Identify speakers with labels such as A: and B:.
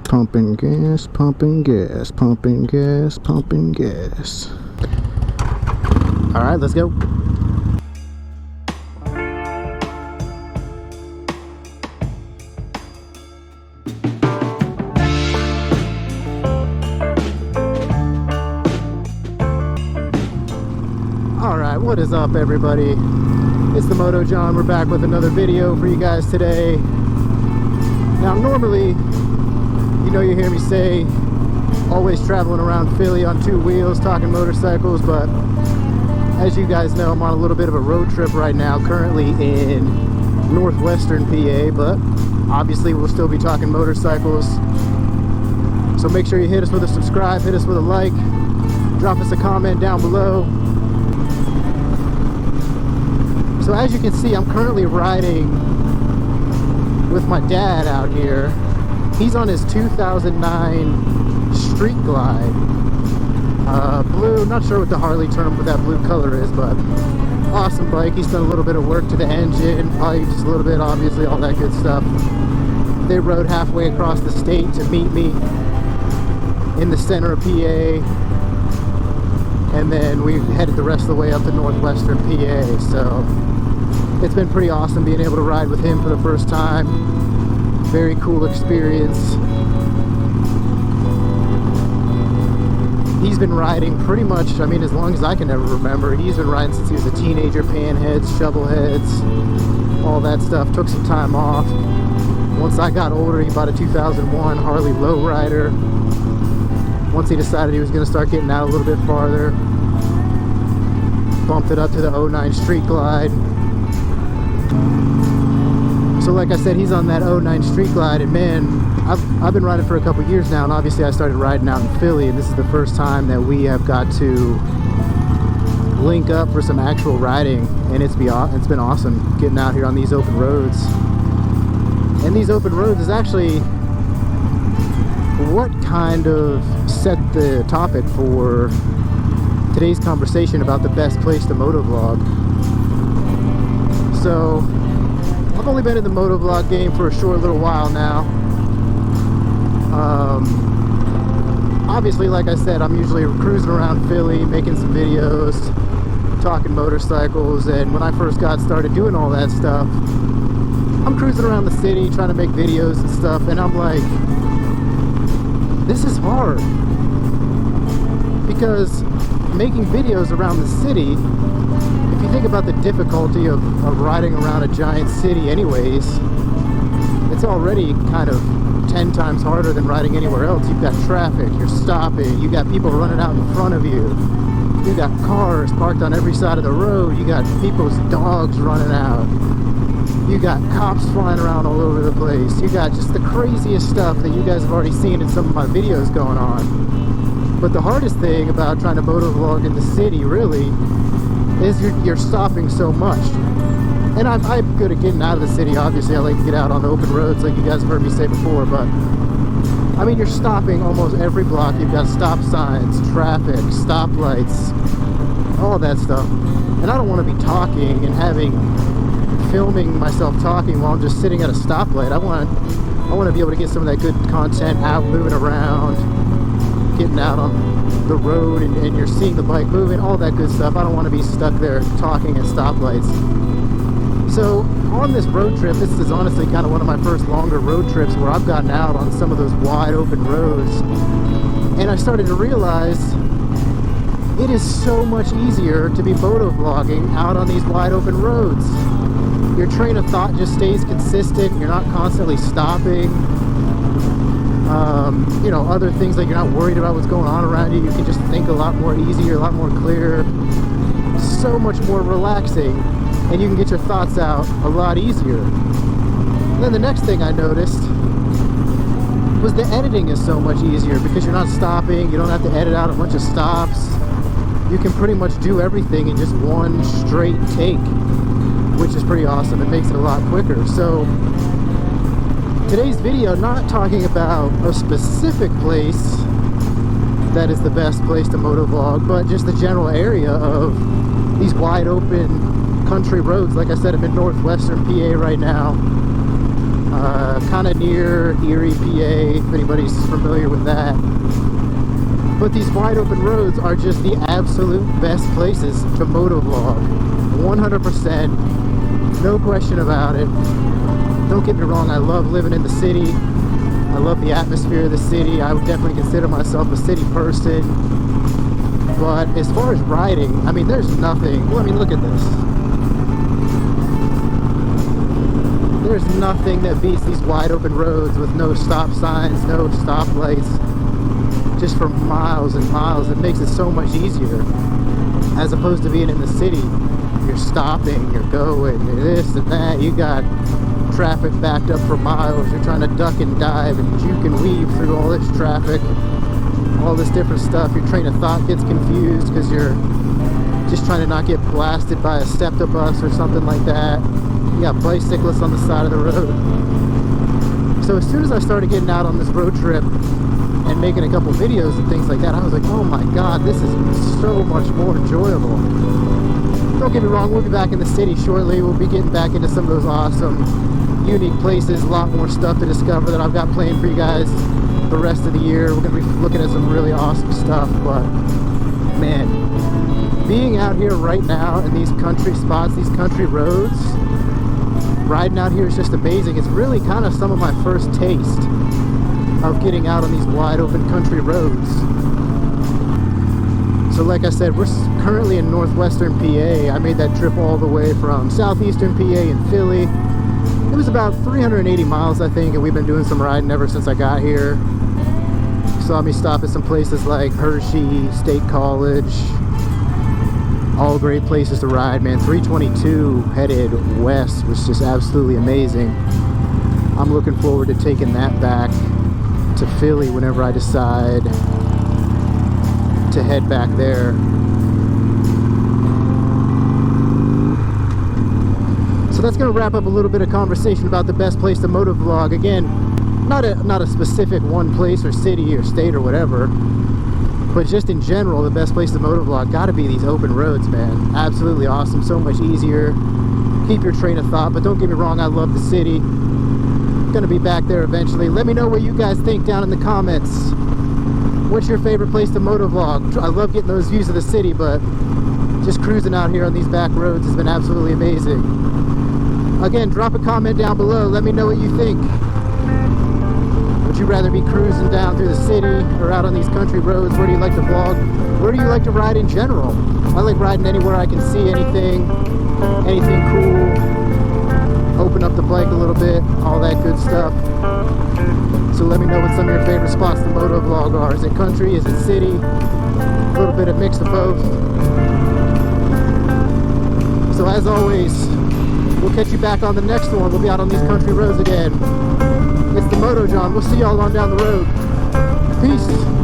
A: Pumping gas, pumping gas, pumping gas, pumping gas. Alright, let's go. Alright, what is up everybody? It's the Moto John. We're back with another video for you guys today. Now normally, you know, you hear me say always traveling around Philly on two wheels talking motorcycles, but as you guys know, I'm on a little bit of a road trip right now, currently in northwestern PA, but obviously we'll still be talking motorcycles. So make sure you hit us with a subscribe, hit us with a like, drop us a comment down below. So as you can see, I'm currently riding with my dad out here. He's on his 2009 Street Glide. Blue, not sure what the Harley term for that blue color is, but awesome bike. He's done a little bit of work to the engine, pipes, a little bit, obviously, all that good stuff. They rode halfway across the state to meet me in the center of PA. And then we headed the rest of the way up to northwestern PA. So it's been pretty awesome being able to ride with him for the first time. Very cool experience. He's been riding pretty much, I mean, as long as I can ever remember. He's been riding since he was a teenager, panheads, shovelheads, all that stuff. Took some time off. Once I got older, he bought a 2001 Harley lowrider. Once he decided he was going to start getting out a little bit farther, bumped it up to the 09 Street Glide. So like I said, he's on that 09 Street Glide, and man, I've been riding for a couple years now, and obviously I started riding out in Philly, and this is the first time that we have got to link up for some actual riding, and it's been awesome getting out here on these open roads. And these open roads is actually what kind of set the topic for today's conversation about the best place to motovlog. So I've only been in the motovlog game for a short little while now. Obviously, like I said, I'm usually cruising around Philly, making some videos, talking motorcycles, and when I first got started doing all that stuff, I'm cruising around the city trying to make videos and stuff, and I'm like, this is hard, because making videos around the city, if you think about the difficulty of riding around a giant city anyways, it's already kind of 10 times harder than riding anywhere else. You've got traffic, you're stopping, you got people running out in front of you, you got cars parked on every side of the road, you got people's dogs running out, you got cops flying around all over the place, you got just the craziest stuff that you guys have already seen in some of my videos going on. But the hardest thing about trying to motovlog in the city really is you're stopping so much. And I'm good at getting out of the city. Obviously I like to get out on the open roads like you guys have heard me say before, but I mean, you're stopping almost every block. You've got stop signs, traffic, stoplights, all that stuff. And I don't want to be talking and filming myself talking while I'm just sitting at a stoplight. I want to be able to get some of that good content out, moving around, getting out on the road, and you're seeing the bike moving, all that good stuff. I don't want to be stuck there talking at stoplights. So on this road trip, this is honestly kind of one of my first longer road trips where I've gotten out on some of those wide open roads, and I started to realize it is so much easier to be motovlogging out on these wide open roads. Your train of thought just stays consistent. You're not constantly stopping. You know, other things, like you're not worried about what's going on around you. You can just think a lot more easier, a lot more clear, so much more relaxing, and you can get your thoughts out a lot easier. And then the next thing I noticed was the editing is so much easier because you're not stopping. You don't have to edit out a bunch of stops. You can pretty much do everything in just one straight take, which is pretty awesome. It makes it a lot quicker. So today's video, not talking about a specific place that is the best place to motovlog, but just the general area of these wide open country roads. Like I said, I'm in northwestern PA right now. kind of near Erie, PA, if anybody's familiar with that. But these wide open roads are just the absolute best places to motovlog. 100%, no question about it. Don't get me wrong, I love living in the city. I love the atmosphere of the city. I would definitely consider myself a city person. But as far as riding, I mean, there's nothing. Well, I mean, look at this. There's nothing that beats these wide open roads with no stop signs, no stoplights, just for miles and miles. It makes it so much easier as opposed to being in the city. You're stopping, you're going, you're this and that. You got traffic backed up for miles. You're trying to duck and dive and juke and weave through all this traffic, all this different stuff. Your train of thought gets confused because you're just trying to not get blasted by a SEPTA bus or something like that. You got bicyclists on the side of the road. So as soon as I started getting out on this road trip and making a couple videos and things like that, I was like, oh my god, this is so much more enjoyable. Don't get me wrong, we'll be back in the city shortly. We'll be getting back into some of those awesome, unique places, a lot more stuff to discover that I've got planned for you guys the rest of the year. We're going to be looking at some really awesome stuff, but man, being out here right now in these country spots, these country roads, riding out here is just amazing. It's really kind of some of my first taste of getting out on these wide open country roads. So like I said, we're currently in northwestern PA. I made that trip all the way from southeastern PA and Philly. It was about 380 miles, I think, and we've been doing some riding ever since I got here. Saw me stop at some places like Hershey, State College. All great places to ride, man. 322 headed west was just absolutely amazing. I'm looking forward to taking that back to Philly whenever I decide to head back there. So that's going to wrap up a little bit of conversation about the best place to motovlog. Again, not a specific one place or city or state or whatever, but just in general, the best place to motovlog got to be these open roads, man. Absolutely awesome, so much easier. Keep your train of thought, but don't get me wrong, I love the city. Gonna be back there eventually. Let me know what you guys think down in the comments. What's your favorite place to motovlog? I love getting those views of the city, but just cruising out here on these back roads has been absolutely amazing. Again, drop a comment down below. Let me know what you think. Would you rather be cruising down through the city or out on these country roads? Where do you like to vlog? Where do you like to ride in general? I like riding anywhere I can see anything cool. Open up the bike a little bit, all that good stuff. So let me know what some of your favorite spots to motovlog are. Is it country? Is it city? A little bit of mix of both. So as always, we'll catch you back on the next one. We'll be out on these country roads again. It's the Moto John. We'll see y'all on down the road. Peace.